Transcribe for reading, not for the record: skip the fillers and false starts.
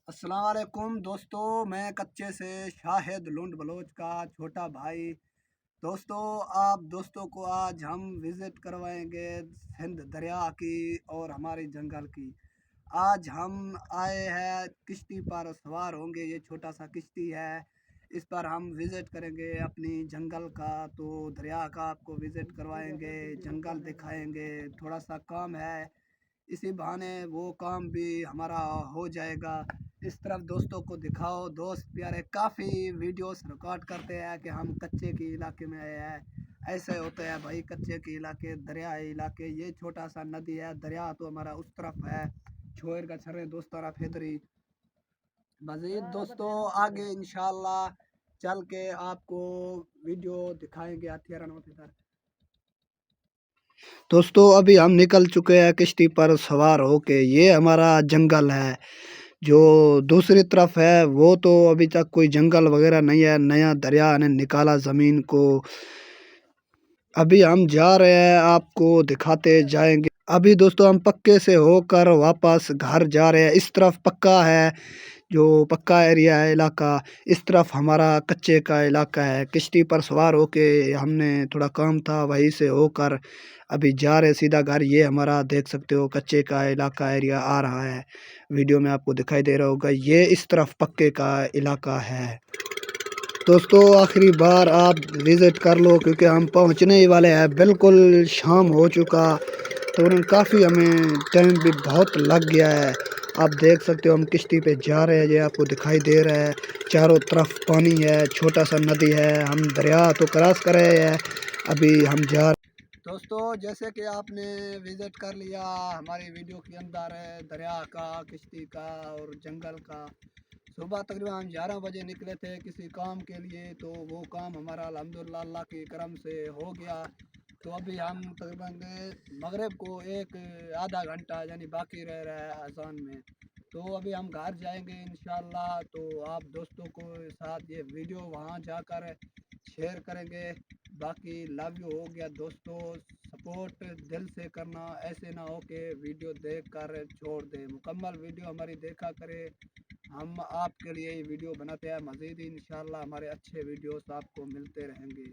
السلام علیکم دوستو، میں کچے سے شاہد لنڈ بلوچ کا چھوٹا بھائی۔ دوستو، آپ دوستوں کو آج ہم وزٹ کروائیں گے سندھ دریا کی اور ہماری جنگل کی۔ آج ہم آئے ہیں کشتی پر سوار ہوں گے، یہ چھوٹا سا کشتی ہے، اس پر ہم وزٹ کریں گے اپنی جنگل کا، تو دریا کا آپ کو وزٹ کروائیں گے، جنگل دکھائیں گے، تھوڑا سا کام ہے، اسی بہانے وہ کام بھی ہمارا ہو جائے گا۔ اس طرف دوستوں کو دکھاؤ، دوست پیارے کافی ویڈیوز ریکارڈ کرتے ہیں کہ ہم کچے کے علاقے میں آئے ہیں، ایسے ہوتے ہیں بھائی کچے کے علاقے، دریائی علاقے، یہ چھوٹا سا ندی ہے، دریا تو ہمارا اس طرف ہے، چھوئر کا چھرے دوستارا فیدری۔ مزید دوستوں آگے انشاءاللہ چل کے آپ کو ویڈیو دکھائیں گے دوستو ابھی ہم نکل چکے ہیں کشتی پر سوار ہو کے، یہ ہمارا جنگل ہے، جو دوسری طرف ہے وہ تو ابھی تک کوئی جنگل وغیرہ نہیں ہے، نیا دریا نے نکالا زمین کو، ابھی ہم جا رہے ہیں، آپ کو دکھاتے جائیں گے۔ ابھی دوستو ہم پکے سے ہو کر واپس گھر جا رہے ہیں، اس طرف پکا ہے، جو پکا ایریا ہے علاقہ، اس طرف ہمارا کچے کا علاقہ ہے۔ کشتی پر سوار ہو کے ہم نے تھوڑا کام تھا، وہیں سے ہو کر ابھی جا رہے سیدھا گھر۔ یہ ہمارا دیکھ سکتے ہو کچے کا علاقہ ایریا آ رہا ہے، ویڈیو میں آپ کو دکھائی دے رہا ہوگا، یہ اس طرف پکے کا علاقہ ہے۔ دوستو آخری بار آپ وزٹ کر لو کیونکہ ہم پہنچنے ہی والے ہیں، بالکل شام ہو چکا، تو کافی ہمیں ٹائم بھی بہت لگ گیا ہے۔ آپ دیکھ سکتے ہو ہم کشتی پہ جا رہے ہیں، یہ آپ کو دکھائی دے رہا ہے، چاروں طرف پانی ہے، چھوٹا سا ندی ہے، ہم دریا تو کراس کر رہے ہیں، ابھی ہم جا رہے ہیں۔ دوستو جیسے کہ آپ نے وزٹ کر لیا ہماری ویڈیو کے اندر ہے دریا کا، کشتی کا اور جنگل کا۔ صبح تقریباً ہم 11 بجے نکلے تھے کسی کام کے لیے، تو وہ کام ہمارا الحمدللہ اللہ کے کرم سے ہو گیا، تو ابھی ہم تقریباً مغرب کو ایک آدھا گھنٹہ یعنی باقی رہ رہا ہے اذان میں، تو ابھی ہم گھر جائیں گے انشاءاللہ۔ تو آپ دوستوں کو ساتھ یہ ویڈیو وہاں جا کر شیئر کریں گے۔ باقی لو یو ہو گیا دوستو، سپورٹ دل سے کرنا، ایسے نہ ہو کہ ویڈیو دیکھ کر چھوڑ دے، مکمل ویڈیو ہماری دیکھا کرے، ہم آپ کے لیے یہ ویڈیو بناتے ہیں، مزید انشاءاللہ ہمارے اچھے ویڈیوز آپ کو ملتے رہیں گے۔